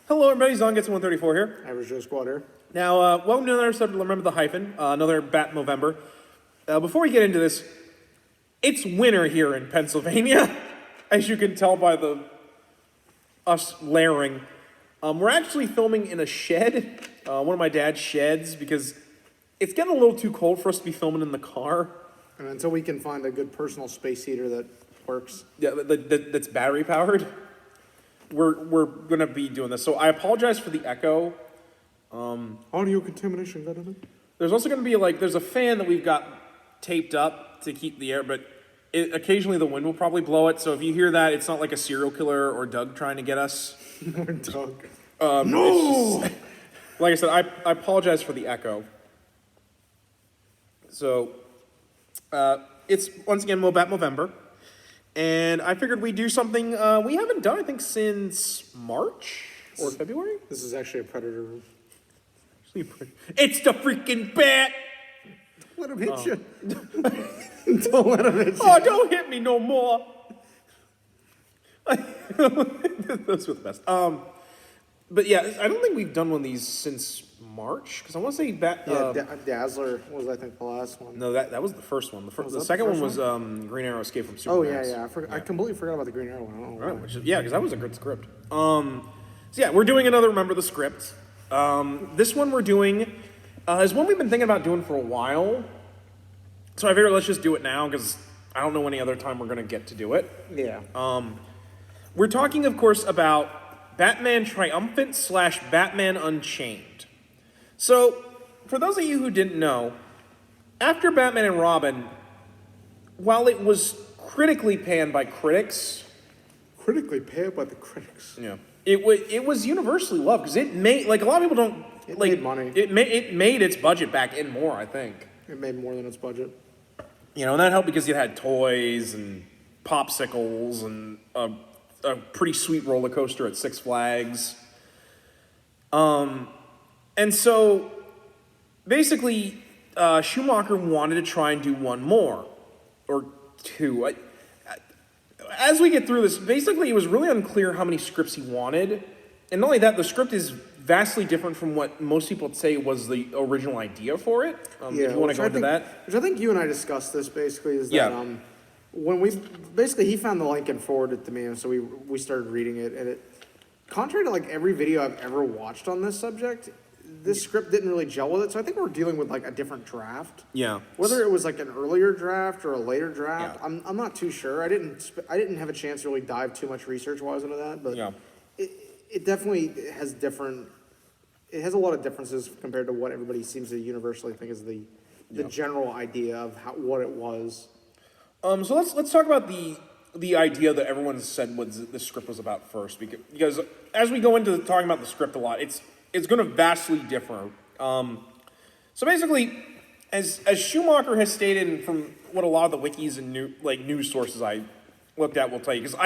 Hello, everybody. Zon gets 134 here. Average Joe Squad here. Now, welcome to another episode of Remember the Hyphen, another Bat Movember. Before we get into this, it's winter here in Pennsylvania, as you can tell by us layering. We're actually filming in a shed, one of my dad's sheds, because it's getting a little too cold for us to be filming in the car. And until we can find a good personal space heater that works. Yeah, that's battery powered. We're gonna be doing this. So I apologize for the echo. Audio contamination, gentlemen. There's also gonna be there's a fan that we've got taped up to keep the air, but occasionally the wind will probably blow it. So if you hear that, it's not like a serial killer or Doug trying to get us. Or Doug. No! Like I said, I apologize for the echo. So it's once again Bat Movember. And I figured we'd do something we haven't done, I think, since March or February. This is actually a predator room. It's the freaking bat! Let him hit you. Don't let him hit you. Oh, don't hit me no more. Those were the best. But yeah, I don't think we've done one of these since March, because I want to say Dazzler was, I think, the last one. No, that was the first one. The second one was Green Arrow Escape from Superman. Oh, yeah. I completely forgot about the Green Arrow one. I don't know why. Because that was a good script. So yeah, we're doing another Remember the Script. This one we're doing is one we've been thinking about doing for a while. So I figured let's just do it now, because I don't know any other time we're going to get to do it. Yeah. We're talking, of course, about Batman Triumphant / Batman Unchained. So, for those of you who didn't know, after Batman and Robin, while it was critically panned by critics... Critically panned by the critics? Yeah. It was universally loved, because it made, a lot of people don't... It made money. It made its budget back in more, I think. It made more than its budget. And that helped because you had toys and popsicles and a pretty sweet roller coaster at Six Flags. And so, basically, Schumacher wanted to try and do one more, or two. As we get through this, basically it was really unclear how many scripts he wanted. And not only that, the script is vastly different from what most people would say was the original idea for it. If you want to go into that. Which I think you and I discussed this, basically, is that when he found the link and forwarded it to me, and so we started reading it, and contrary to every video I've ever watched on this subject, this script didn't really gel with it, so I think we're dealing with a different draft. Yeah. Whether it was an earlier draft or a later draft, yeah. I'm not too sure. I didn't have a chance to really dive too much research-wise into that, but it definitely has different. It has a lot of differences compared to what everybody seems to universally think is the general idea of what it was. So let's talk about the idea that everyone said the script was about first, because as we go into talking about the script a lot, it's going to vastly differ. So basically, as Schumacher has stated, and from what a lot of the wikis and news sources I looked at will tell you, because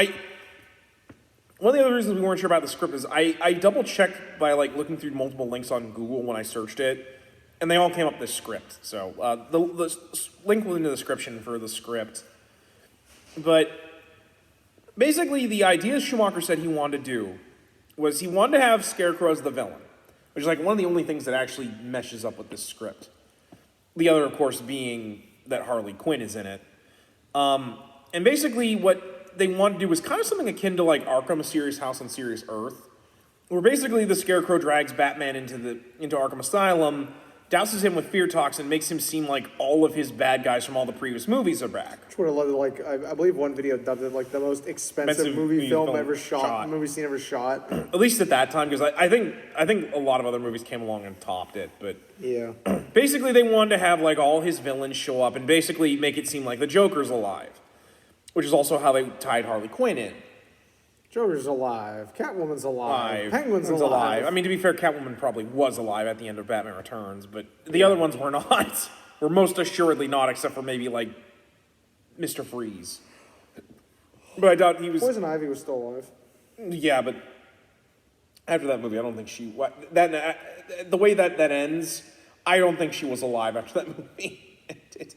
one of the other reasons we weren't sure about the script is I double checked by looking through multiple links on Google when I searched it, and they all came up this script. So the link will in the description for the script. But basically, the idea Schumacher said he wanted to do was he wanted to have Scarecrow as the villain, which is one of the only things that actually meshes up with this script. The other, of course, being that Harley Quinn is in it. And basically, what they wanted to do was kind of something akin to Arkham: A Serious House on Serious Earth, where basically the Scarecrow drags Batman into Arkham Asylum, douses him with fear toxin, makes him seem like all of his bad guys from all the previous movies are back. Which would have I believe one video dubbed it the most expensive movie film ever shot, movie scene ever shot. At least at that time, because I think a lot of other movies came along and topped it, but yeah. Basically they wanted to have all his villains show up and basically make it seem like the Joker's alive, which is also how they tied Harley Quinn in. Joker's alive. Catwoman's alive. Penguin's alive. I mean, to be fair, Catwoman probably was alive at the end of Batman Returns, but the other ones were not. Were most assuredly not, except for maybe Mr. Freeze. But I doubt he was. Poison Ivy was still alive. Yeah, but after that movie, I don't think she. The way that ends, I don't think she was alive after that movie ended.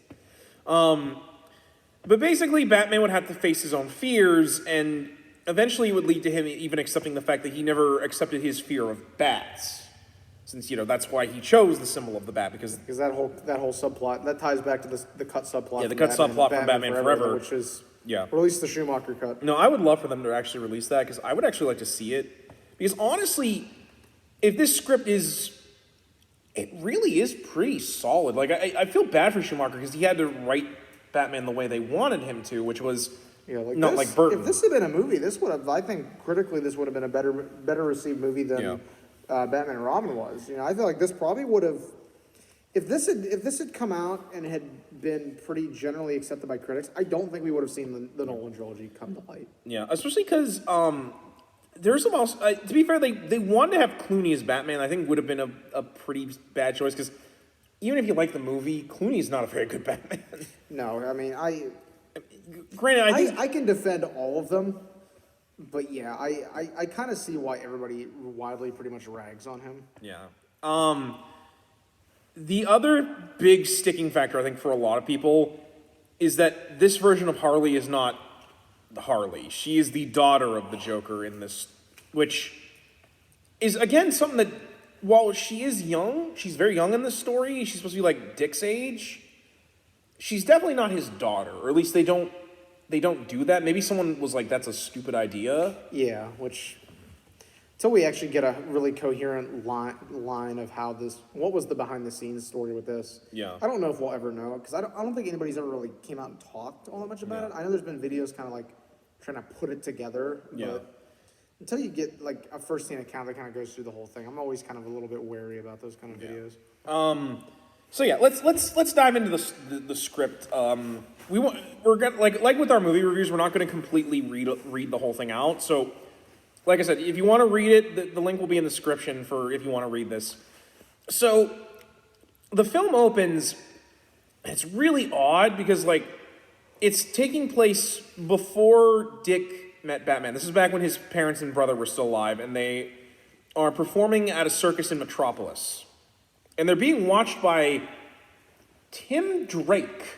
But basically, Batman would have to face his own fears, and eventually it would lead to him even accepting the fact that he never accepted his fear of bats. Since, that's why he chose the symbol of the bat, because that whole subplot, that ties back to the cut subplot. Yeah, the cut subplot from Batman Forever. Which is, or at least the Schumacher cut. No, I would love for them to actually release that, because I would actually like to see it. Because honestly, if this script it really is pretty solid. Like, I feel bad for Schumacher, because he had to write Batman the way they wanted him to, which was not like Burton. If this had been a movie, I think critically this would have been a better received movie than Batman and Robin was. I feel like this probably would have, if this had come out and had been pretty generally accepted by critics, I don't think we would have seen the Nolan trilogy come to light. Yeah, especially because there's some else. To be fair, they wanted to have Clooney as Batman. I think would have been a pretty bad choice, because even if you like the movie, Clooney's not a very good Batman. No, I mean granted, I can defend all of them. But yeah, I kind of see why everybody widely pretty much rags on him. Yeah. The other big sticking factor, I think, for a lot of people is that this version of Harley is not Harley. She is the daughter of the Joker in this, which is, again, something that, while she is young, she's very young in this story, she's supposed to be like Dick's age, she's definitely not his daughter, or at least they don't do that. Maybe someone was like, that's a stupid idea. Yeah, which, until we actually get a really coherent line of how what was the behind-the-scenes story with this. Yeah. I don't know if we'll ever know, because I don't think anybody's ever really came out and talked all that much about it. I know there's been videos kind of like trying to put it together. But until you get like a first-hand account that kind of goes through the whole thing, I'm always kind of a little bit wary about those kind of videos. So yeah, let's dive into the script. We're gonna like with our movie reviews, we're not going to completely read the whole thing out. So, like I said, if you want to read it, the link will be in the description for if you want to read this. So, the film opens. It's really odd because it's taking place before Dick met Batman. This is back when his parents and brother were still alive, and they are performing at a circus in Metropolis, and they're being watched by Tim Drake.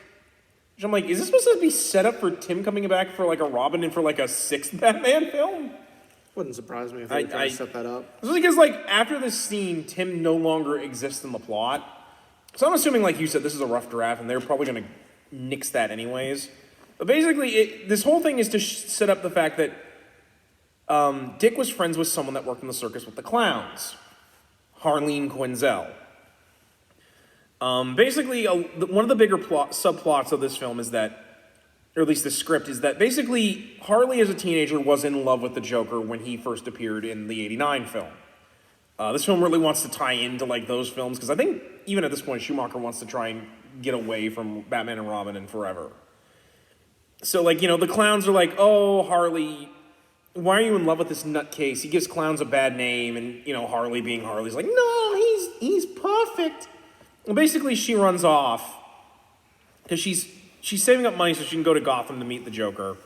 Which I'm like, is this supposed to be set up for Tim coming back for a Robin and for a sixth Batman film? Wouldn't surprise me if they tried to set that up. Especially because after this scene, Tim no longer exists in the plot. So I'm assuming, like you said, this is a rough draft, and they're probably going to nix that anyways. But basically, this whole thing is to set up the fact that Dick was friends with someone that worked in the circus with the clowns, Harleen Quinzel. Basically, one of the bigger subplots of this film is that, or at least the script, is that basically Harley as a teenager was in love with the Joker when he first appeared in the '89 film. This film really wants to tie into those films, because I think even at this point Schumacher wants to try and get away from Batman and Robin and Forever. So the clowns are like, oh, Harley, why are you in love with this nutcase? He gives clowns a bad name, and Harley being Harley's like, no, he's perfect. Well, basically, she runs off because she's saving up money so she can go to Gotham to meet the Joker.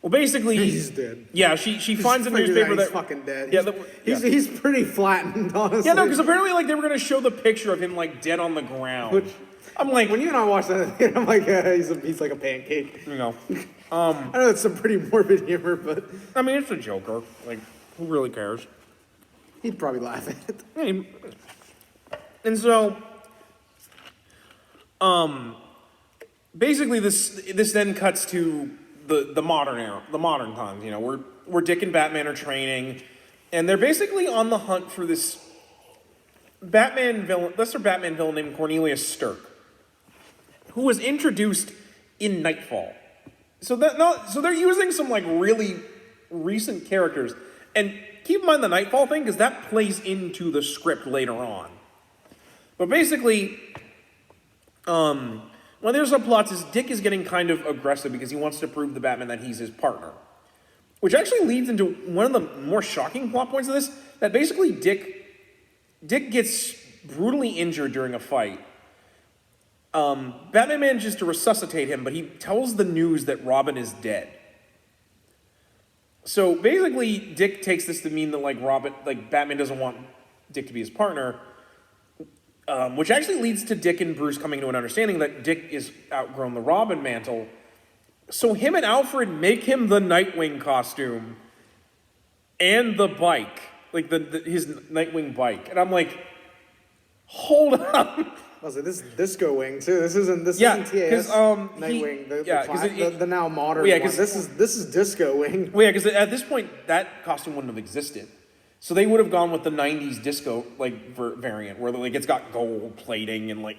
Well, basically, he's dead. Yeah, she finds a newspaper he's fucking dead. Yeah, he's pretty flattened, honestly. Yeah, no, because apparently, they were gonna show the picture of him dead on the ground. Which, I'm like, when you and I watched that, I'm like, he's like a pancake. I know it's some pretty morbid humor, but I mean, it's a Joker. Who really cares? He'd probably laugh at it. Yeah, and so. Basically, this then cuts to the modern era, the modern times. Where Dick and Batman are training, and they're basically on the hunt for this lesser Batman villain named Cornelius Stirk, who was introduced in Nightfall. So they're using some really recent characters, and keep in mind the Nightfall thing, because that plays into the script later on. But basically, one of their subplots is Dick is getting kind of aggressive because he wants to prove to Batman that he's his partner. Which actually leads into one of the more shocking plot points of this, that basically Dick gets brutally injured during a fight. Batman manages to resuscitate him, but he tells the news that Robin is dead. So basically, Dick takes this to mean that Batman doesn't want Dick to be his partner. Which actually leads to Dick and Bruce coming to an understanding that Dick is outgrown the Robin mantle, So him and Alfred make him the Nightwing costume and the bike, like his Nightwing bike. And I'm like, hold up. I was like, this is Disco Wing too. This isn't TAS Nightwing, the now modern one. This is Disco Wing. Well, yeah, because at this point that costume wouldn't have existed. So they would have gone with the '90s disco variant, where it's got gold plating and which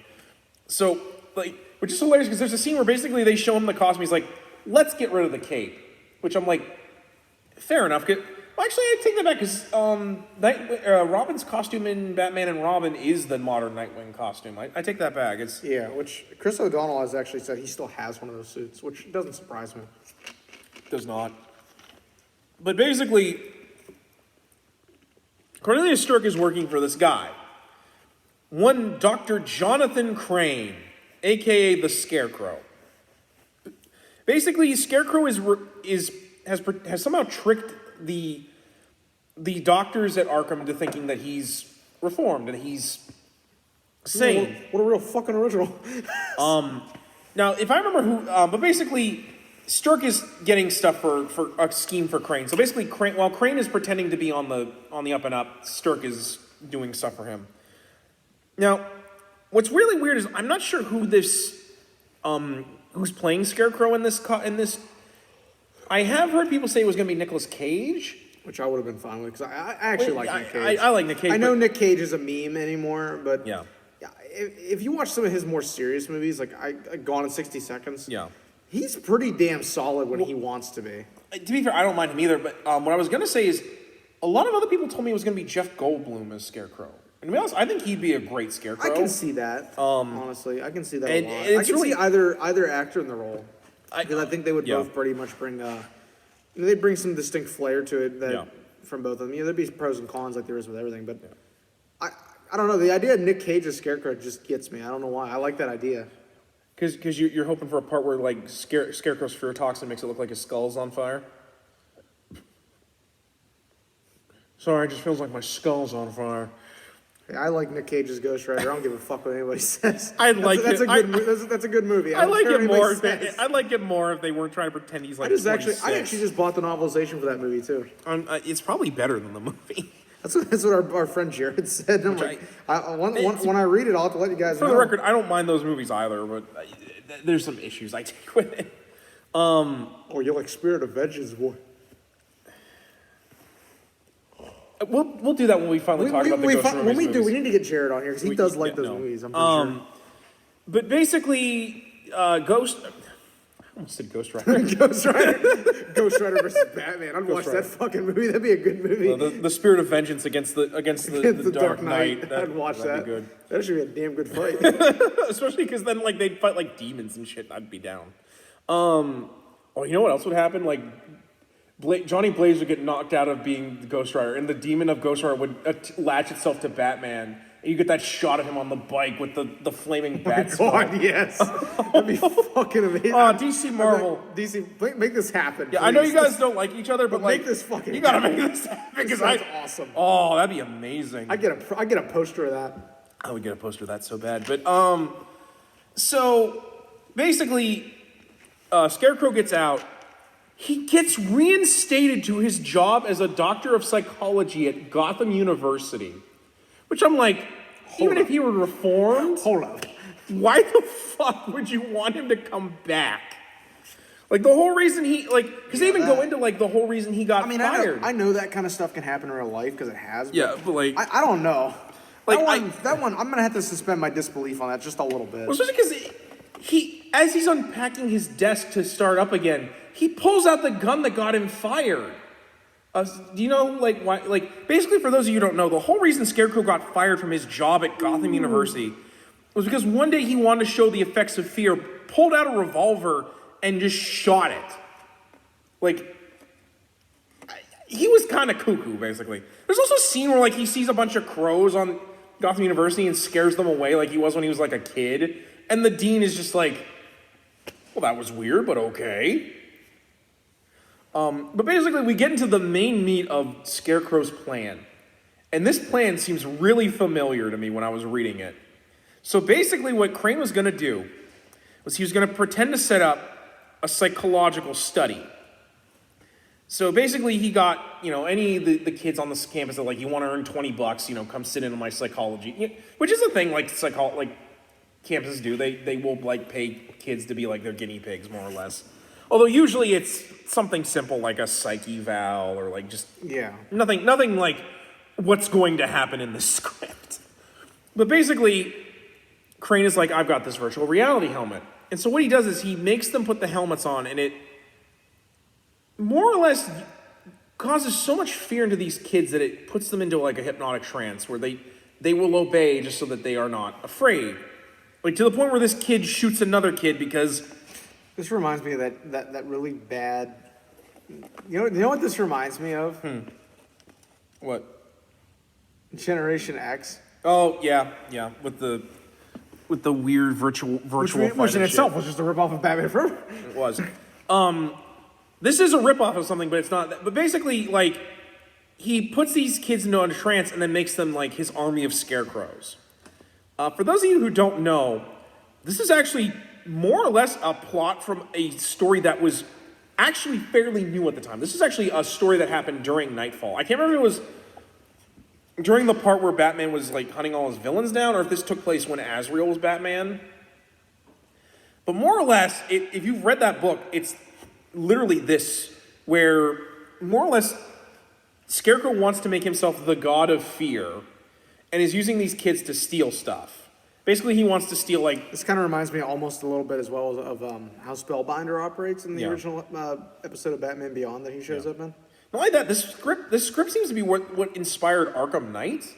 is hilarious because there's a scene where basically they show him the costume. He's like, "Let's get rid of the cape," which I'm like, fair enough. Well, actually, I take that back because Robin's costume in Batman and Robin is the modern Nightwing costume. I take that back. Which Chris O'Donnell has actually said he still has one of those suits, which doesn't surprise me. Does not. But basically, Cornelius Stirk is working for this guy. One Dr. Jonathan Crane, a.k.a. the Scarecrow. Basically, Scarecrow has somehow tricked the doctors at Arkham into thinking that he's reformed and he's sane. What a real fucking original. Now, if I remember but basically, Stirk is getting stuff for a scheme for Crane. So basically, while Crane is pretending to be on the up and up, Stirk is doing stuff for him. Now, what's really weird is I'm not sure who who's playing Scarecrow in this. I have heard people say it was going to be Nicolas Cage, which I would have been fine with because I actually like Nick Cage. I like Nick Cage. I know Nick Cage is a meme anymore, but yeah. If you watch some of his more serious movies, like Gone in 60 Seconds, yeah, he's pretty damn solid when he wants to be. To be fair, I don't mind him either. But what I was going to say is, a lot of other people told me it was going to be Jeff Goldblum as Scarecrow. And to be honest, I think he'd be a great Scarecrow. I can see that. Honestly, I can see that a lot. I can see either actor in the role because I think they would both pretty much bring. They bring some distinct flair to it from both of them. There'd be pros and cons like there is with everything, but I don't know. The idea of Nick Cage as Scarecrow just gets me. I don't know why. I like that idea. Because you're hoping for a part where Scarecrow's fear toxin makes it look like his skull's on fire. Sorry, it just feels like my skull's on fire. I like Nick Cage's Ghost Rider. I don't give a fuck what anybody says. That's a good movie. I like it more. I'd like it more if they weren't trying to pretend he's like. I actually just bought the novelization for that movie too. It's probably better than the movie. That's what our friend Jared said. I'm when I read it, I'll have to let you guys know. For the record, I don't mind those movies either, but there's some issues I take with it. You're like Spirit of Vengeance, boy. We'll do that when we finally talk about the Ghost Rider movies. We need to get Jared on here because he does like those movies. I'm pretty sure. But basically, Ghost. I almost said Ghost Rider. Ghost Rider versus Batman. I'd watch that fucking movie. That'd be a good movie. Well, the Spirit of Vengeance against the Dark Knight. I'd watch that. Be good. That should be a damn good fight. Especially because then they'd fight like demons and shit. And I'd be down. You know what else would happen? Johnny Blaze would get knocked out of being the Ghost Rider, and the demon of Ghost Rider would latch itself to Batman. And you get that shot of him on the bike with the flaming bat. Oh my God, yes. That'd be fucking amazing. Oh, DC Marvel. DC, make this happen. Yeah, please. I know you guys don't like each other, but make this fucking you gotta make this happen because that's awesome. Oh, that'd be amazing. I get a poster of that. I would get a poster of that so bad. But so basically, Scarecrow gets out. He gets reinstated to his job as a doctor of psychology at Gotham University. Which I'm like, if he were reformed, why the fuck would you want him to come back? The whole reason because they even go into the whole reason he got fired. I know that kind of stuff can happen in real life because it has. But I don't know. That one, I'm gonna have to suspend my disbelief on that just a little bit. Well, especially because as he's unpacking his desk to start up again, he pulls out the gun that got him fired. Do you know, why? Basically, for those of you who don't know, the whole reason Scarecrow got fired from his job at Gotham University was because one day he wanted to show the effects of fear, pulled out a revolver, and just shot it. He was kind of cuckoo, basically. There's also a scene where, he sees a bunch of crows on Gotham University and scares them away like he was when he was, a kid. And the dean is just well, that was weird, but okay. But basically, we get into the main meat of Scarecrow's plan. And this plan seems really familiar to me when I was reading it. So basically, what Crane was going to do was he was going to pretend to set up a psychological study. So basically, he got, any of the kids on this campus that, like, you want to earn $20, come sit in on my psychology, which is a thing, like, campuses do. They will, like, pay kids to be, like, their guinea pigs, more or less. Although usually it's something simple, like a psych eval, or, like, just... Yeah. Nothing, like, what's going to happen in the script. But basically, Crane is like, I've got this virtual reality helmet. And so what he does is he makes them put the helmets on, and it more or less causes so much fear into these kids that it puts them into like a hypnotic trance where they will obey just so that they are not afraid. Like to the point where this kid shoots another kid because... This reminds me of that really bad... You know what this reminds me of? What? Generation X. Oh, yeah, with the weird virtual which in itself was just a ripoff of Batman Forever. It was. This is a ripoff of something, but it's not. But basically, like, he puts these kids into a trance and then makes them like his army of scarecrows. For those of you who don't know, this is actually more or less a plot from a story that was actually fairly new at the time. This is actually a story that happened during Nightfall. I can't remember if it was during the part where Batman was like hunting all his villains down, or if this took place when Azrael was Batman. But more or less, if you've read that book, it's literally this, where more or less Scarecrow wants to make himself the god of fear and is using these kids to steal stuff. Basically, he wants to steal, like... This kind of reminds me almost a little bit as well of how Spellbinder operates in the original episode of Batman Beyond that he shows up in. Not like that, this script seems to be what inspired Arkham Knight,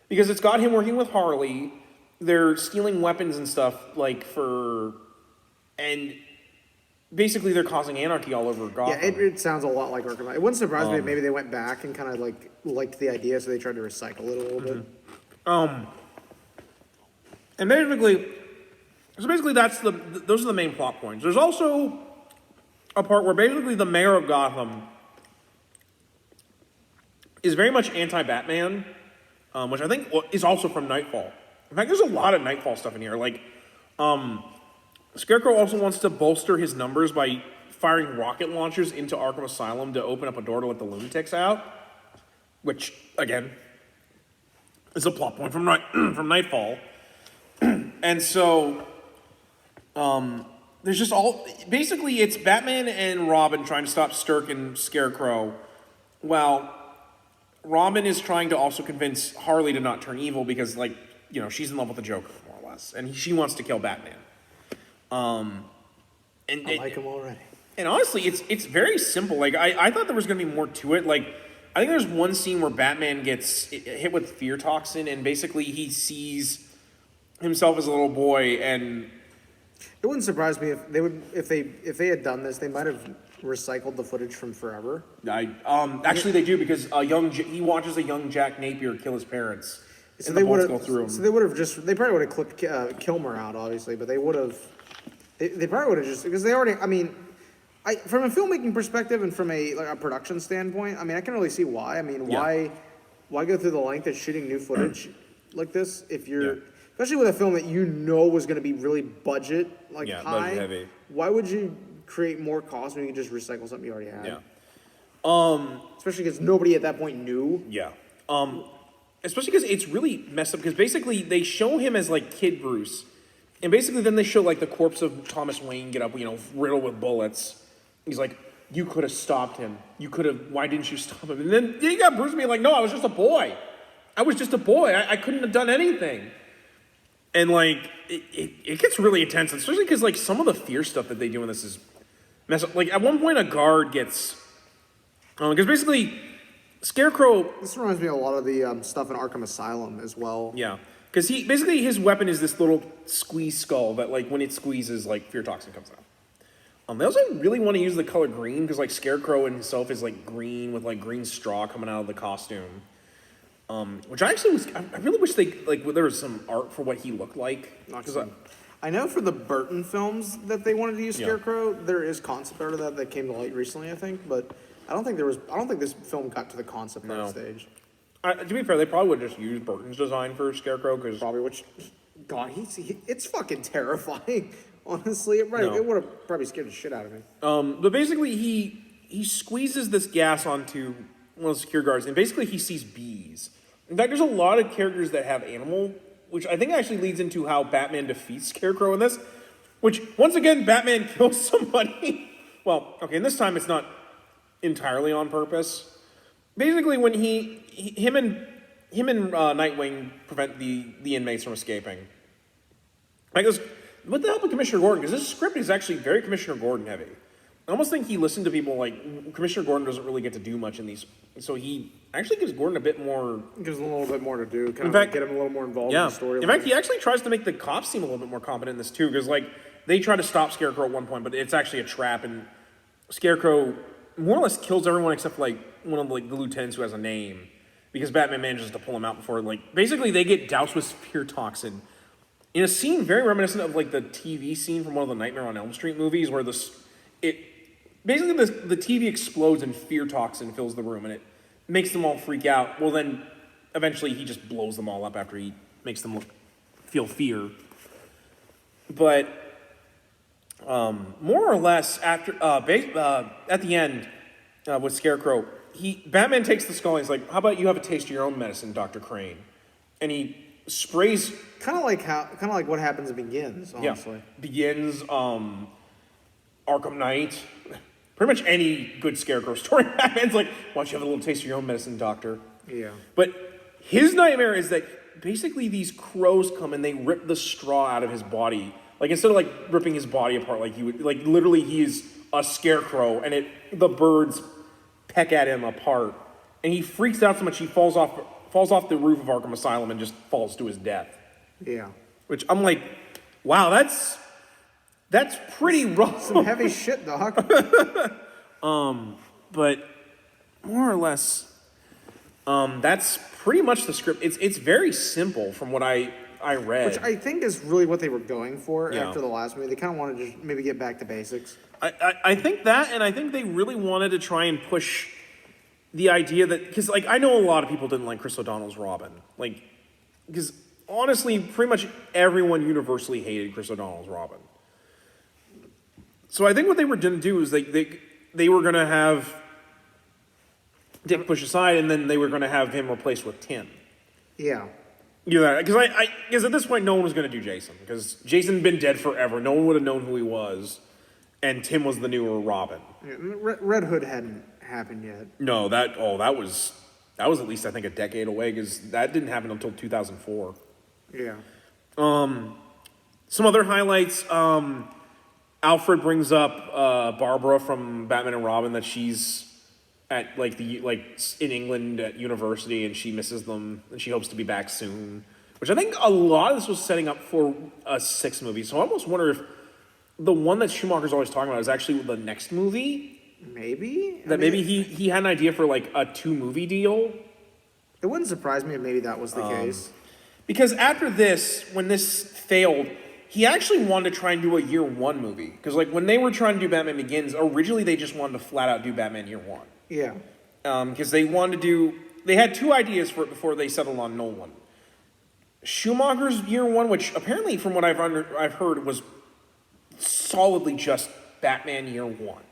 because it's got him working with Harley, they're stealing weapons and stuff, like, and basically they're causing anarchy all over Gotham. Yeah, it sounds a lot like Arkham Knight. It wouldn't surprise me if maybe they went back and kind of, like, liked the idea, so they tried to recycle it a little bit. And basically those are the main plot points. There's also a part where basically the mayor of Gotham is very much anti-Batman, which I think is also from Nightfall. In fact, there's a lot of Nightfall stuff in here. Like, Scarecrow also wants to bolster his numbers by firing rocket launchers into Arkham Asylum to open up a door to let the lunatics out, which, again, is a plot point from from Nightfall. And so, there's just basically it's Batman and Robin trying to stop Stirk and Scarecrow, while Robin is trying to also convince Harley to not turn evil because, like, she's in love with the Joker, more or less, and she wants to kill Batman. I like him already. And honestly, it's very simple. Like, I thought there was going to be more to it. Like, I think there's one scene where Batman gets hit with fear toxin, and basically he sees himself as a little boy, and it wouldn't surprise me if they had done this. They might have recycled the footage from Forever. Actually they do, because he watches a young Jack Napier kill his parents. So they would have. So they would have they probably would have clipped Kilmer out, obviously, but they would have. They probably would have just, because they already. I mean, from a filmmaking perspective and from a production standpoint, I mean, I can really see why. I mean, why go through the length of shooting new footage like this if you're, especially with a film that was going to be really budget high. Budget heavy. Why would you create more cost when you can just recycle something you already had? Yeah. Especially because nobody at that point knew. Yeah. Especially because it's really messed up, because basically they show him as like Kid Bruce, and basically then they show like the corpse of Thomas Wayne get up, riddled with bullets. He's like, you could have stopped him. Why didn't you stop him? And then you got Bruce being like, no, I was just a boy. I couldn't have done anything. And like, it gets really intense, especially because like some of the fear stuff that they do in this is messed up. Like at one point a guard gets, because basically Scarecrow... This reminds me of a lot of the stuff in Arkham Asylum as well. Yeah, because his weapon is this little squeeze skull that, like, when it squeezes, like, fear toxin comes out. They also really want to use the color green, because, like, Scarecrow himself is, like, green with, like, green straw coming out of the costume. Which I really wish there was some art for what he looked like. I know for the Burton films that they wanted to use Scarecrow, there is concept art of that came to light recently, I think, but... I don't think this film got to the concept art stage. To be fair, they probably would just use Burton's design for Scarecrow, because probably, it's fucking terrifying. honestly. It would have probably scared the shit out of me. But basically, he squeezes this gas onto one of the security guards, and basically he sees bees. In fact, there's a lot of characters that have animal, which I think actually leads into how Batman defeats Scarecrow in this. Which, once again, Batman kills somebody. Well, okay, and this time it's not entirely on purpose. Basically, when him and Nightwing prevent the inmates from escaping. I goes, with the help of Commissioner Gordon, because this script is actually very Commissioner Gordon heavy. I almost think he listened to people like, Commissioner Gordon doesn't really get to do much in these, so he actually gives Gordon a bit more... Gives him a little bit more to do, kind of like get him a little more involved in the story. In fact, he actually tries to make the cops seem a little bit more competent in this too, because like, they try to stop Scarecrow at one point, but it's actually a trap, and Scarecrow more or less kills everyone except like one of like the lieutenants who has a name, because Batman manages to pull him out before, like, basically they get doused with fear toxin in a scene very reminiscent of like the TV scene from one of the Nightmare on Elm Street movies, where basically the TV explodes and fear toxin fills the room, and it makes them all freak out. Well, then eventually he just blows them all up after he makes them feel fear. But more or less after at the end with Scarecrow, Batman takes the skull and he's like, "How about you have a taste of your own medicine, Dr. Crane?" And he sprays. Kind of like what happens in Begins, honestly. Yeah. Begins, Arkham Knight, pretty much any good Scarecrow story. Batman's like, "Why don't you have a little taste of your own medicine, Doctor?" Yeah. But his nightmare is that basically these crows come and they rip the straw out of his body. Like, instead of like ripping his body apart, like literally he's a scarecrow, and the birds peck at him apart, and he freaks out so much he falls off the roof of Arkham Asylum and just falls to his death. Yeah. Which I'm like, wow, that's pretty rough. Some heavy shit, dog. But more or less, that's pretty much the script. It's very simple from what I read. Which I think is really what they were going for after the last movie. They kind of wanted to just maybe get back to basics. I think that, and I think they really wanted to try and push the idea that, because like I know a lot of people didn't like Chris O'Donnell's Robin, like, because honestly, pretty much everyone universally hated Chris O'Donnell's Robin. So I think what they were going to do is they were going to have Dick pushed aside, and then they were going to have him replaced with Tim. Yeah. You know, because at this point, no one was going to do Jason, because Jason had been dead forever. No one would have known who he was, and Tim was the newer Robin. Yeah, Red Hood hadn't happened yet. No, that was at least I think a decade away, because that didn't happen until 2004. Yeah. Some other highlights. Alfred brings up Barbara from Batman and Robin, that she's at in England at university, and she misses them, and she hopes to be back soon. Which I think a lot of this was setting up for a 6th movie. So I almost wonder if the one that Schumacher's always talking about is actually the next movie. Maybe Maybe he had an idea for like a 2-movie deal. It wouldn't surprise me if maybe that was the case. Because after this, when this failed, he actually wanted to try and do a Year 1 movie. Because like when they were trying to do Batman Begins, originally they just wanted to flat out do Batman Year 1. Yeah. Because they had 2 ideas for it before they settled on Nolan. Schumacher's Year 1, which apparently from what I've heard was solidly just Batman Year 1.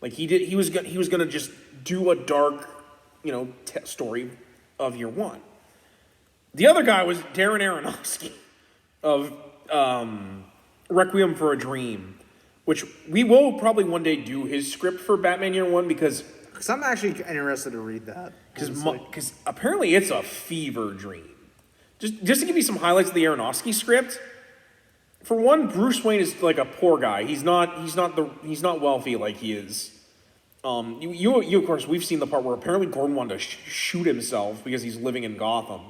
Like he was going to just do a dark, story of Year 1. The other guy was Darren Aronofsky of Requiem for a Dream, which we will probably one day do his script for Batman Year 1, because I'm actually interested to read that. Because apparently it's a fever dream. Just to give you some highlights of the Aronofsky script. For one, Bruce Wayne is like a poor guy. He's not wealthy like he is. You of course, we've seen the part where apparently Gordon wanted to shoot himself because he's living in Gotham.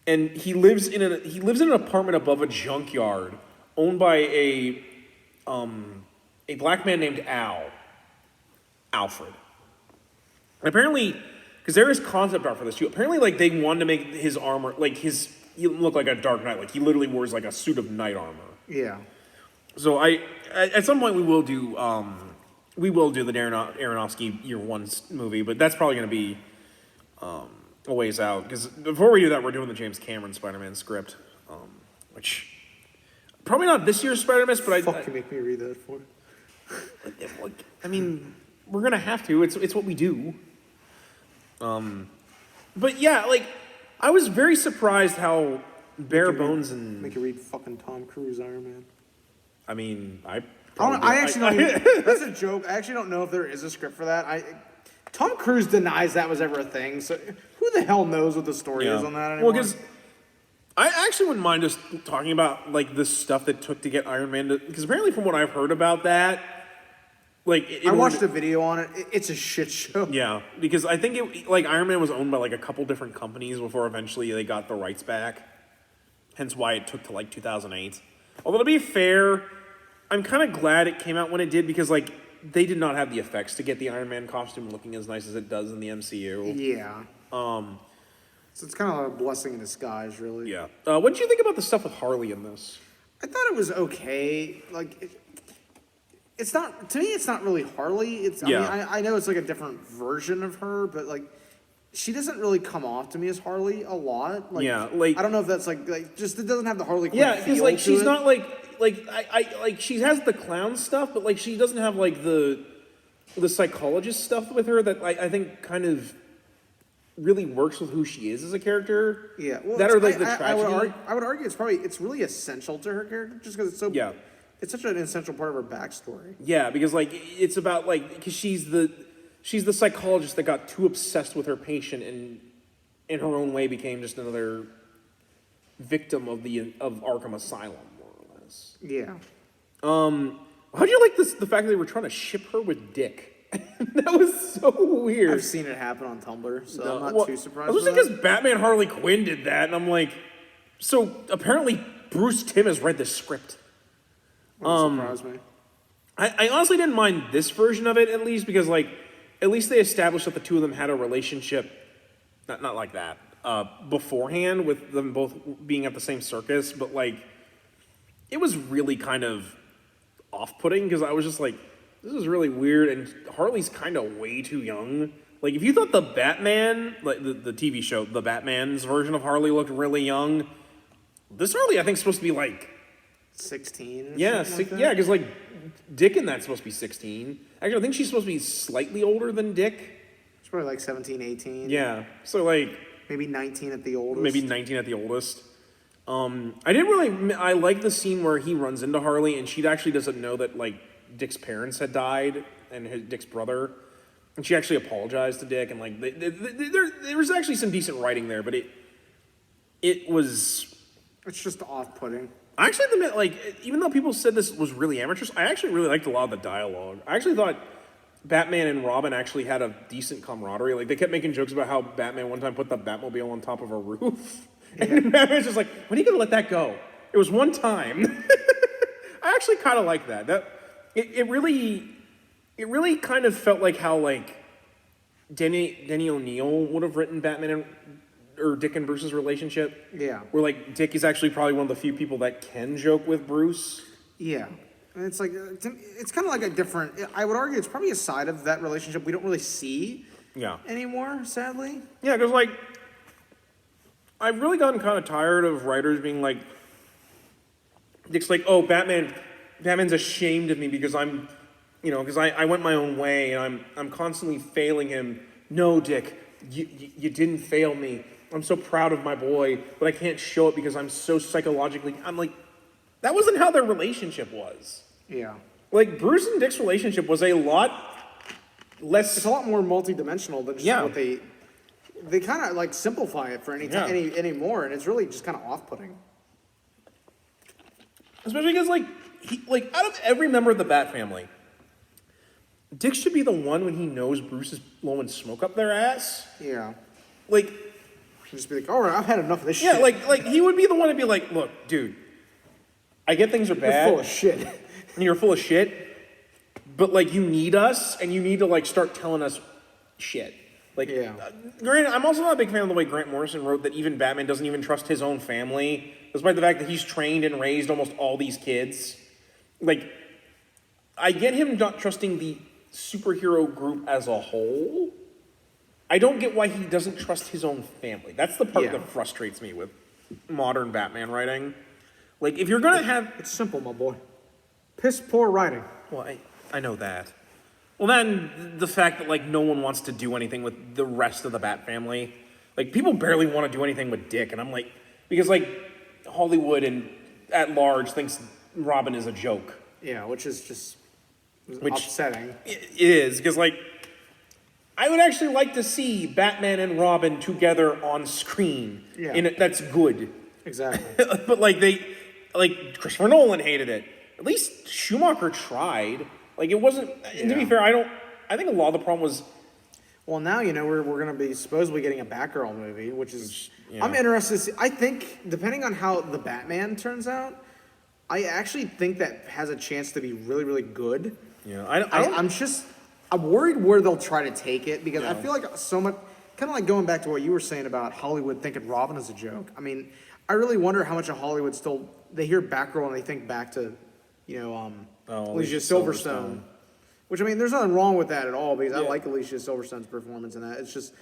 And he lives in an apartment above a junkyard owned by a black man named Alfred. And apparently, because there is concept art for this too, apparently like they wanted to make his armor, he looked like a Dark Knight, like he literally wears like a suit of knight armor. Yeah. So at some point we will do the Darren Aronofsky Year 1 movie, but that's probably going to be a ways out, because before we do that, we're doing the James Cameron Spider-Man script, which Probably not this year's Spider-Man, but Fucking make me read that for. I mean, we're gonna have to. It's what we do. But yeah, like I was very surprised how bare bones and make you read fucking Tom Cruise Iron Man. I mean, I actually don't even, that's a joke. I actually don't know if there is a script for that. Tom Cruise denies that was ever a thing. So who the hell knows what the story is on that anymore? Well, because I actually wouldn't mind just talking about like the stuff that took to get Iron Man to, because apparently from what I've heard about that, like I watched a video on it. It's a shit show. Yeah, because I think Iron Man was owned by like a couple different companies before eventually they got the rights back. Hence why it took to like 2008. Although to be fair, I'm kind of glad it came out when it did because like they did not have the effects to get the Iron Man costume looking as nice as it does in the MCU. Yeah. So it's kind of a blessing in disguise, really. Yeah. What did you think about the stuff with Harley in this? I thought it was okay. Like, it's not, to me, it's not really Harley. It's, I mean, I know it's like a different version of her, but like, she doesn't really come off to me as Harley a lot. Like, yeah, like I don't know if that's like just it doesn't have the Harley Quinn yeah, because like she's it. not like like she has the clown stuff, but like she doesn't have like the psychologist stuff with her that I think kind of really works with who she is as a character. Yeah, well, that are like the tragedy. I would argue it's really essential to her character just because it's so it's such an essential part of her backstory. Yeah, because like it's about like because she's the psychologist that got too obsessed with her patient and in her own way became just another victim of Arkham Asylum, more or less. Yeah. How'd you like the fact that they were trying to ship her with Dick? That was so weird. I've seen it happen on Tumblr, so I'm not too surprised. Especially because Batman Harley Quinn did that, and I'm like, so apparently Bruce Timm has read the script. Wouldn't surprise me. I honestly didn't mind this version of it, at least, because like at least they established that the two of them had a relationship, not like that, beforehand, with them both being at the same circus, but like it was really kind of off-putting because I was just like, this is really weird, and Harley's kind of way too young. Like, if you thought the Batman, like the TV show, the Batman's version of Harley looked really young, this Harley I think is supposed to be like 16. Yeah, like yeah, because like Dick in that's supposed to be 16. Actually, I think she's supposed to be slightly older than Dick. She's probably like 17, 18. Yeah, so like maybe 19 at the oldest. Maybe 19 at the oldest. I like the scene where he runs into Harley and she actually doesn't know that like Dick's parents had died and Dick's brother, and she actually apologized to Dick, and like there was actually some decent writing there, but it's just off-putting. I actually admit, like, even though people said this was really amateurish, I actually really liked a lot of the dialogue. I actually thought Batman and Robin actually had a decent camaraderie. Like, they kept making jokes about how Batman one time put the Batmobile on top of a roof. Yeah. And Batman's just like, when are you going to let that go? It was one time. I actually kind of like that. It really kind of felt like how, like, Denny O'Neil would have written Batman or Dick and Bruce's relationship. Yeah. Where, like, Dick is actually probably one of the few people that can joke with Bruce. Yeah. And it's like, it's kind of like a different, I would argue it's probably a side of that relationship we don't really see anymore, sadly. Yeah, because, like, I've really gotten kind of tired of writers being like, Dick's like, oh, Batman's ashamed of me because I'm, because I went my own way and I'm constantly failing him. No, Dick, you didn't fail me. I'm so proud of my boy, but I can't show it because I'm so psychologically... I'm like, that wasn't how their relationship was. Yeah. Like, Bruce and Dick's relationship was a lot less... It's a lot more multidimensional than just what they kind of, like, simplify it for any more, and it's really just kind of off-putting. Especially because, like, out of every member of the Bat family, Dick should be the one when he knows Bruce is blowing smoke up their ass. Yeah. Like... Just be like, all right, I've had enough of this shit. Yeah, like he would be the one to be like, look, dude, I get things are bad. You're full of shit. And you're full of shit, but, like, you need us, and you need to, like, start telling us shit. Like, granted, I'm also not a big fan of the way Grant Morrison wrote that even Batman doesn't even trust his own family, despite the fact that he's trained and raised almost all these kids. Like, I get him not trusting the superhero group as a whole. I don't get why he doesn't trust his own family. That's the part that frustrates me with modern Batman writing. Like, if you're gonna have... It's simple, my boy. Piss poor writing. Well, I know that. Well, then, the fact that, like, no one wants to do anything with the rest of the Bat family. Like, people barely want to do anything with Dick, and I'm like... Because, like, Hollywood and at large thinks Robin is a joke. Yeah, which is just upsetting. It is, because, like... I would actually like to see Batman and Robin together on screen. Yeah. That's good. Exactly. But, like, Christopher Nolan hated it. At least Schumacher tried. Like, it wasn't... And to be fair, I think a lot of the problem was... Well, now, we're going to be supposedly getting a Batgirl movie, which is... I'm interested to see... I think, depending on how the Batman turns out, I actually think that has a chance to be really, really good. Yeah, I'm worried where they'll try to take it, because I feel like so much... Kind of like going back to what you were saying about Hollywood thinking Robin is a joke. I mean, I really wonder how much of Hollywood still... They hear Batgirl and they think back to, Alicia Silverstone. Which, I mean, there's nothing wrong with that at all, because I like Alicia Silverstone's performance in that. It's just...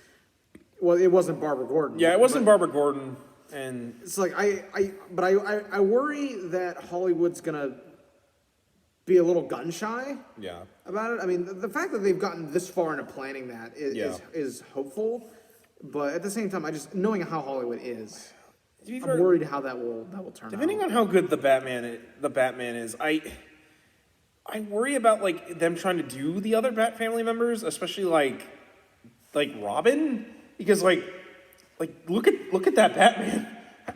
Well, it wasn't Barbara Gordon. Yeah, it wasn't Barbara Gordon, and... It's like, I worry that Hollywood's gonna be a little gun-shy about it. I mean, the fact that they've gotten this far into planning that is hopeful, but at the same time, knowing how Hollywood is, I'm worried how that will turn out. Depending on how good the Batman is, I worry about, like, them trying to do the other Bat family members, especially like Robin, because like look at that Batman.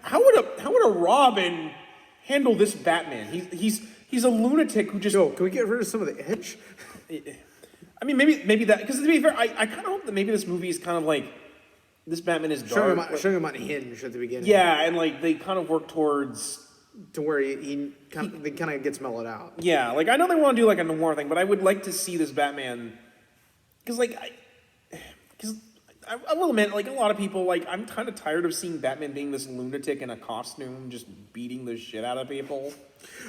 How would a Robin handle this Batman? He's a lunatic who just... Yo, can we get rid of some of the edge? I mean, maybe that, because to be fair, I kind of hope that maybe this movie is kind of like, this Batman is dark. Showing him on Hinge at the beginning. Yeah, and like they kind of work towards... To where he kind of gets mellowed out. Yeah, like I know they want to do like a noir thing, but I would like to see this Batman, because I will admit, like a lot of people, like I'm kind of tired of seeing Batman being this lunatic in a costume, just beating the shit out of people.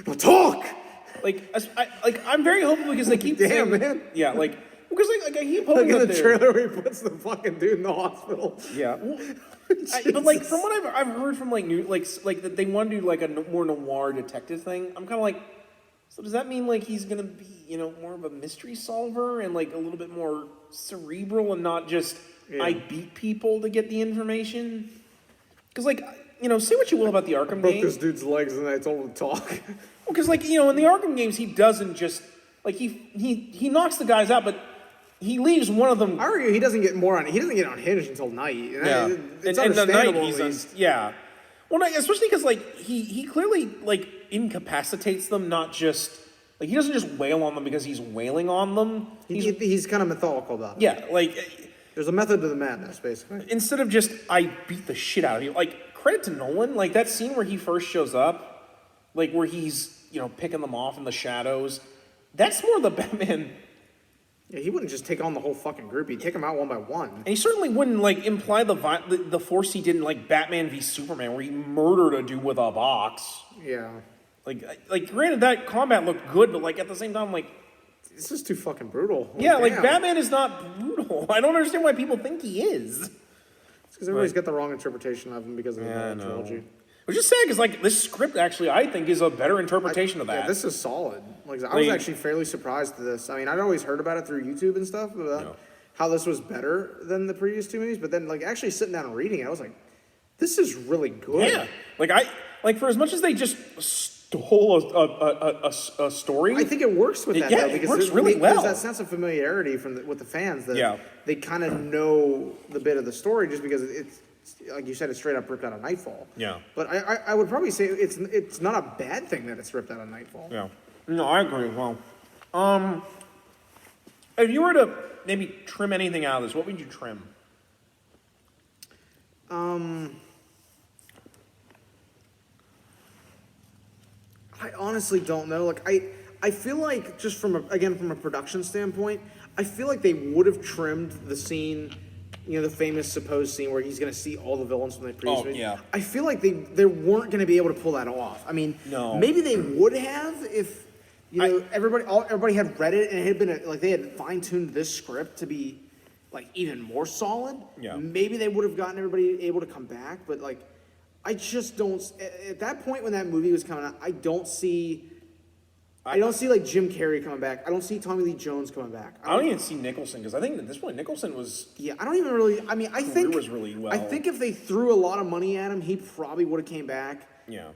Now talk. I'm very hopeful because they keep saying, man. Yeah, like because I keep hoping look at the trailer where he puts the fucking dude in the hospital. Yeah. But like from what I've heard from like that they want to do like a more noir detective thing. I'm kind of like, so does that mean like he's gonna be more of a mystery solver and like a little bit more cerebral and not just I beat people to get the information? Because like say what you will about the Arkham broke games. This dude's legs and I told him to talk. Well, because like in the Arkham games he doesn't just like he knocks the guys out, but he leaves one of them. I argue he doesn't get on Hinge until night. Yeah, it's and the night he's yeah. Well, especially because like he clearly like incapacitates them, not just like he doesn't just wail on them because he's wailing on them. He's kind of methodical about it. Yeah, like there's a method to the madness, basically. Instead of just I beat the shit out of you. Like credit to Nolan, like that scene where he first shows up, like where he's picking them off in the shadows. That's more the Batman. Yeah, he wouldn't just take on the whole fucking group. He'd take them out one by one. And he certainly wouldn't, like, imply the force he did in, like, Batman v Superman, where he murdered a dude with a box. Yeah. Like, granted, that combat looked good, but, like, at the same time, like... This is too fucking brutal. Yeah, like, Batman is not brutal. I don't understand why people think he is. It's because everybody's got the wrong interpretation of him because of the trilogy. Which is sad, because, like, this script, actually, I think, is a better interpretation of that. Yeah, this is solid. Like, I was actually fairly surprised at this. I mean, I'd always heard about it through YouTube and stuff, about how this was better than the previous two movies, but then, like, actually sitting down and reading it, I was like, this is really good. Yeah. For as much as they just stole a story... I think it works with that, though, because it works really well. There's that sense of familiarity with the fans that they kind of know the bit of the story just because it's, like you said, it's straight up ripped out of Nightfall. Yeah. But I would probably say it's not a bad thing that it's ripped out of Nightfall. Yeah. No, I agree as well. If you were to maybe trim anything out of this, what would you trim? I honestly don't know. Like I feel like just from a production standpoint, I feel like they would have trimmed the scene, the famous supposed scene where he's going to see all the villains from the previous movie. Yeah. I feel like they weren't going to be able to pull that off. I mean, maybe they would have if everybody had read it and it had been they had fine-tuned this script to be like even more solid. Yeah. Maybe they would have gotten everybody able to come back, but like I just don't. At that point when that movie was coming out, I don't see like Jim Carrey coming back. I don't see Tommy Lee Jones coming back. I don't even see Nicholson because I think at this point Nicholson was. Yeah, I don't even really. I mean, I think was really well. I think if they threw a lot of money at him, he probably would have came back. Yeah.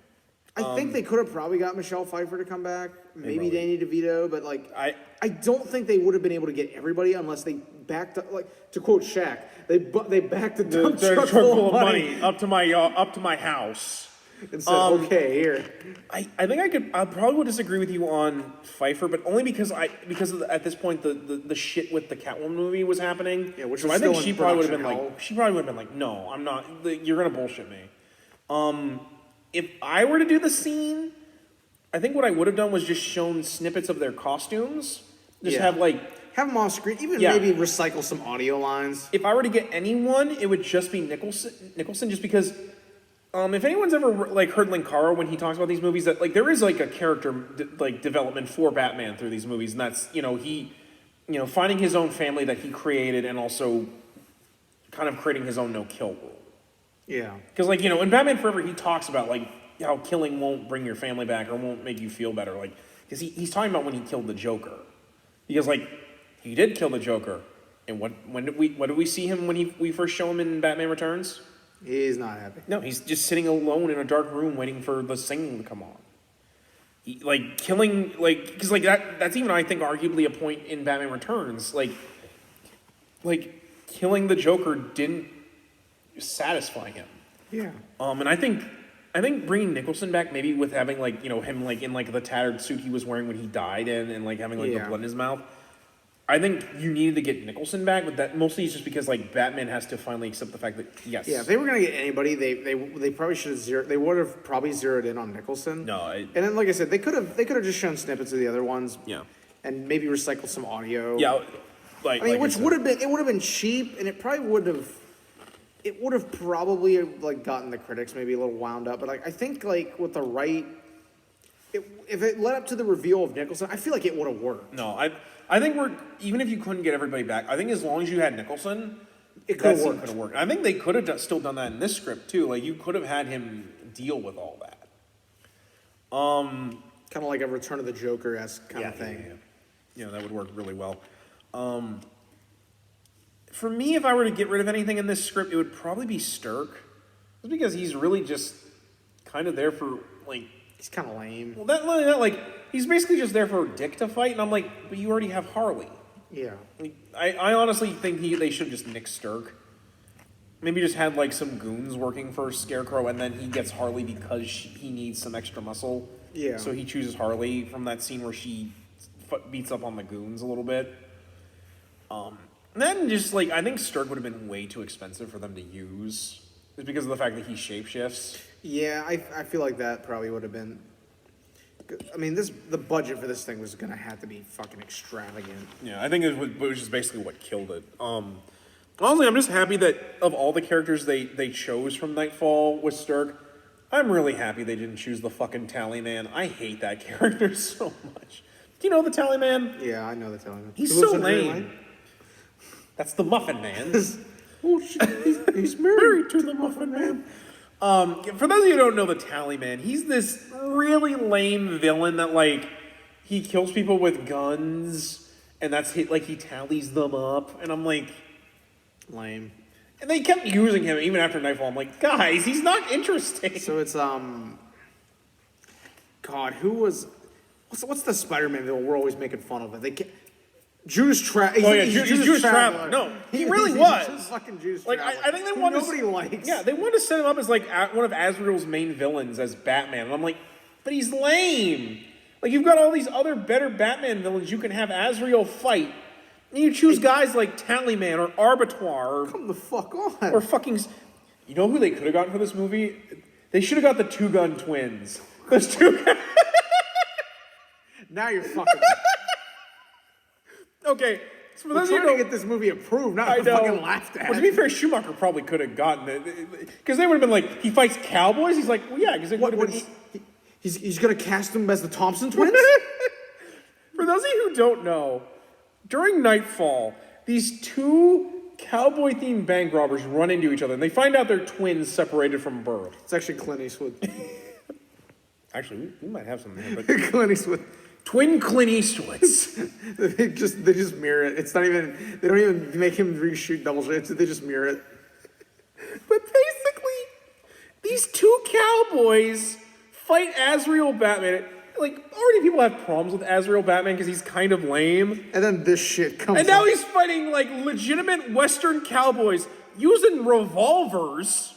I think they could have probably got Michelle Pfeiffer to come back, maybe Danny DeVito, but like I don't think they would have been able to get everybody unless they backed up. Like to quote Shaq, they backed the dump truck full of money up to my house and said, "Okay, here." I think I probably would disagree with you on Pfeiffer, but only because at this point the shit with the Catwoman movie was happening. Yeah, which so was I think still she in probably would have been production like, no, I'm not. You're gonna bullshit me. If I were to do the scene, I think what I would have done was just shown snippets of their costumes. Just have them off screen, even maybe recycle some audio lines. If I were to get anyone, it would just be Nicholson, just because. If anyone's ever heard Linkara when he talks about these movies, that there is a character development for Batman through these movies, and that's he finding his own family that he created, and also kind of creating his own no-kill rule. Yeah. Because, in Batman Forever, he talks about, how killing won't bring your family back or won't make you feel better. Because he's talking about when he killed the Joker. Because, he did kill the Joker. And what did we see him when we first show him in Batman Returns? He's not happy. No, he's just sitting alone in a dark room waiting for the singing to come on. Killing, because, that's even, I think, arguably a point in Batman Returns. Killing the Joker didn't satisfy him. Yeah. And I think bringing Nicholson back, maybe with having him in the tattered suit he was wearing when he died and having the blood in his mouth. I think you needed to get Nicholson back, but that mostly is just because Batman has to finally accept the fact that yes. Yeah, if they were gonna get anybody, they probably should have they would have probably zeroed in on Nicholson. No, and then like I said, they could have just shown snippets of the other ones. Yeah. And maybe recycled some audio. Yeah. Which would have been cheap, and it probably would have. It would have probably gotten the critics maybe a little wound up, but I think with the right, if it led up to the reveal of Nicholson, I feel like it would have worked. No, I think even if you couldn't get everybody back, I think as long as you had Nicholson, it could have worked. I think they could have still done that in this script too. You could have had him deal with all that. Kind of like a Return of the Joker-esque kind of thing. Yeah, that would work really well. For me, if I were to get rid of anything in this script, it would probably be Stirk. Just because he's really just kind of there for, He's kind of lame. Well, he's basically just there for Dick to fight, and I'm but you already have Harley. Yeah. I honestly think they should just nick Stirk. Maybe just had, some goons working for Scarecrow, and then he gets Harley because he needs some extra muscle. Yeah. So he chooses Harley from that scene where she beats up on the goons a little bit. And then just, I think Stirk would have been way too expensive for them to use. Just because of the fact that he shapeshifts. Yeah, I feel like that probably would have been... I mean, the budget for this thing was going to have to be fucking extravagant. Yeah, I think it was just basically what killed it. Honestly, I'm just happy that of all the characters they chose from Nightfall with Stirk, I'm really happy they didn't choose the fucking Tallyman. I hate that character so much. Do you know the Tallyman? Yeah, I know the Tallyman. He's so lame. That's the Muffin Man. Oh shit, he's married to the Muffin Man. For those of you who don't know the Tallyman, he's this really lame villain that he kills people with guns, and that's he tallies them up, and I'm lame. And they kept using him even after Nightfall. I'm guys, he's not interesting. So it's God, who was what's the Spider-Man villain we're always making fun of? Judas Traveler. Oh yeah, Judas Traveler. No, he really was. Just fucking Judas Traveler. I think they wanted nobody likes. Yeah, they wanted to set him up as one of Azrael's main villains as Batman, and I'm but he's lame. You've got all these other better Batman villains you can have Azrael fight, and you choose guys like Tallyman or Arbitoire. Come the fuck on. Or fucking. You know who they could have gotten for this movie? They should have got the Two Gun Twins. Those two. Now you're fucking. Okay, so we're trying to get this movie approved, not fucking laughed at. Well, to be fair, Schumacher probably could have gotten it. Because they would have been he fights cowboys? He's well, yeah, because it would have been... He's going to cast them as the Thompson twins? For those of you who don't know, during Nightfall, these two cowboy-themed bank robbers run into each other, and they find out they're twins separated from birth. It's actually Clint Eastwood. Actually, we might have some there, but Clint Eastwood. Twin Clint Eastwoods. they just mirror it. It's not even. They don't even make him reshoot double shots. They just mirror it. But basically, these two cowboys fight Azrael Batman. Like, already people have problems with Azrael Batman because he's kind of lame. And then this shit comes And now he's fighting, like, legitimate Western cowboys using revolvers.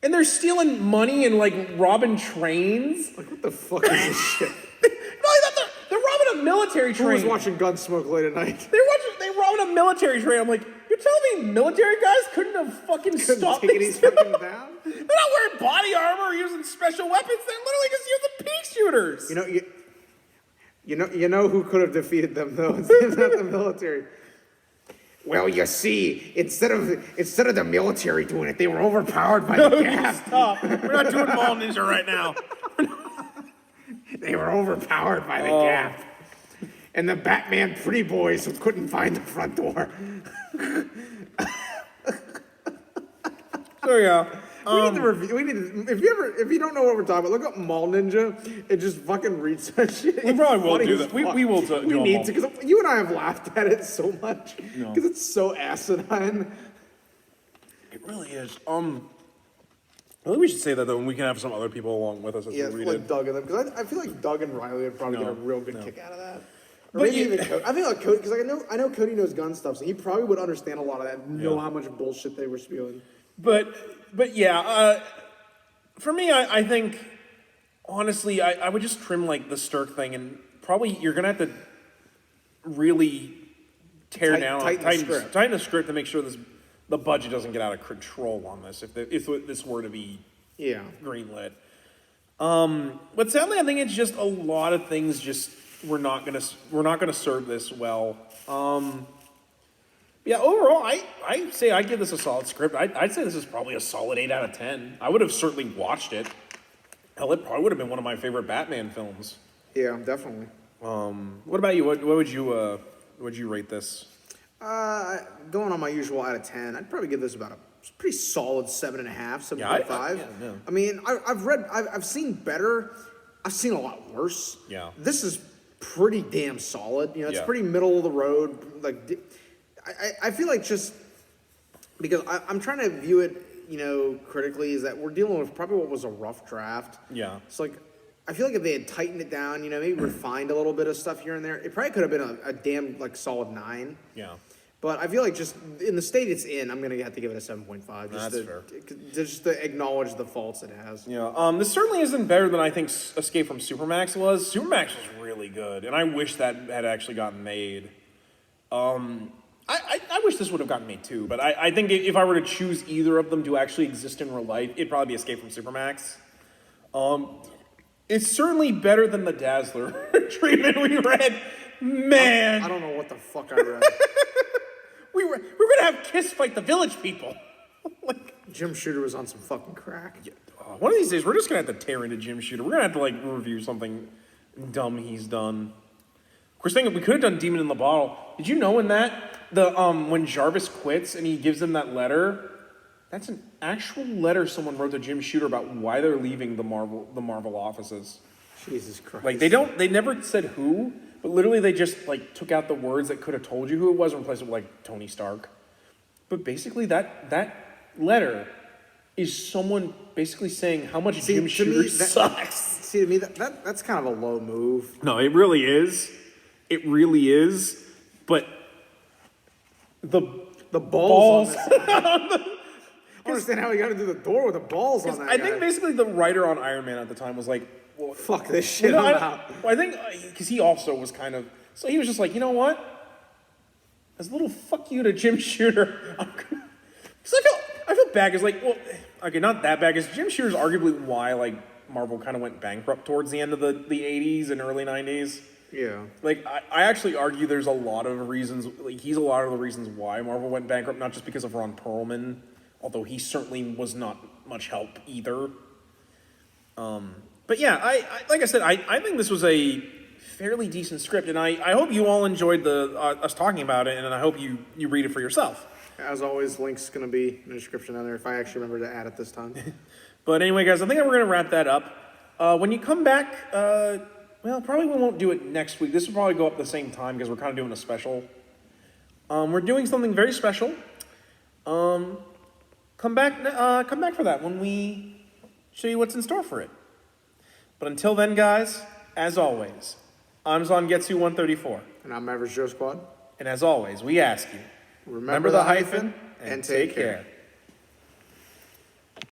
And they're stealing money and, like, robbing trains. Like, what the fuck is this shit? They're robbing a military train. Who was watching Gunsmoke late at night? They're robbing a military train. I'm like, you're telling me military guys couldn't have fucking stopped these fucking down? They're not wearing body armor or using special weapons. They're literally just using pea shooters. You know who could have defeated them though? It's not the military. Well, you see, instead of the military doing it, they were overpowered by the Gap. Stop. We're not doing Mall Ninja right now. They were overpowered by the Gap. And the Batman pretty boys who couldn't find the front door. So yeah. We need to review. If you don't know what we're talking about, look up Mall Ninja and just fucking read that shit. We probably will do that. We will do We need to, because you and I have laughed at it so much because it's so asinine. It really is. I think we should say that though, and we can have some other people along with us as we read like it. Doug and them, because I feel like Doug and Riley would probably get a real good kick out of that. Or But maybe even Cody. I think like Cody, because I know Cody knows gun stuff, so he probably would understand a lot of that, know how much bullshit they were spewing. But yeah, for me, I think, honestly, I would just trim, like, the Stirk thing, and probably you're going to have to really tighten the script to make sure the budget doesn't get out of control on this, if this were to be greenlit. But sadly, I think it's just a lot of things just we're not gonna serve this well. Yeah, overall, I say I give this a solid script. I'd say this is probably a solid 8 out of 10. I would have certainly watched it. Hell, it probably would have been one of my favorite Batman films. Yeah, definitely. What about you? What would you rate this? Going on my usual out of 10, I'd probably give this about a pretty solid 7.5, 7.5. Yeah. I mean, I've seen better. I've seen a lot worse. Yeah. This is pretty damn solid. You know, it's Yeah. pretty middle of the road. Like, I feel like just because I'm trying to view it, you know, critically, is that we're dealing with probably what was a rough draft. Yeah. It's like, I feel like if they had tightened it down, you know, maybe refined a little bit of stuff here and there, it probably could have been a damn, like, solid 9. Yeah. But I feel like just in the state it's in, I'm going to have to give it a 7.5. That's fair. Just to acknowledge the faults it has. Yeah. This certainly isn't better than I think Escape from Supermax was. Supermax was really good, and I wish that had actually gotten made. I wish this would have gotten made too, but I think if I were to choose either of them to actually exist in real life, it'd probably be Escape from Supermax. It's certainly better than the Dazzler treatment we read. Man. I don't know what the fuck I read. We're gonna have Kiss fight the Village People. Jim Shooter was on some fucking crack. Yeah. One of these days, we're just gonna have to tear into Jim Shooter. We're gonna have to like review something dumb he's done. Of course, we could have done Demon in the Bottle. Did you know in that when Jarvis quits and he gives them that letter, that's an actual letter someone wrote to Jim Shooter about why they're leaving the Marvel offices. Jesus Christ! Like they never said who, but literally they just like took out the words that could have told you who it was and replaced it with like Tony Stark. But basically, that letter is someone basically saying how much Jim Shooter sucks. See, to me, that's kind of a low move. No, it really is. It really is. But the balls. On this I don't understand how he got into the door with the balls on that I think basically the writer on Iron Man at the time was like, well, fuck this shit. I think because he also was kind of, so he was just like, you know what? As a little fuck you to Jim Shooter, because I feel bad because like, well, okay, not that bad because Jim Shooter's arguably why like Marvel kind of went bankrupt towards the end of the 80s and early 90s. Yeah. Like, I actually argue there's a lot of reasons, like, he's a lot of the reasons why Marvel went bankrupt, not just because of Ron Perlman, although he certainly was not much help either. But yeah, like I said, I think this was a fairly decent script, and I hope you all enjoyed us talking about it, and I hope you read it for yourself. As always, link's going to be in the description down there if I actually remember to add it this time. But anyway, guys, I think we're going to wrap that up. When you come back, well, probably we won't do it next week. This will probably go up the same time because we're kind of doing a special. We're doing something very special. Come back for that when we show you what's in store for it. But until then, guys, as always, I'm Zongetsu134. And I'm Average Joe Squad. And as always, we ask you, remember the hyphen and take care.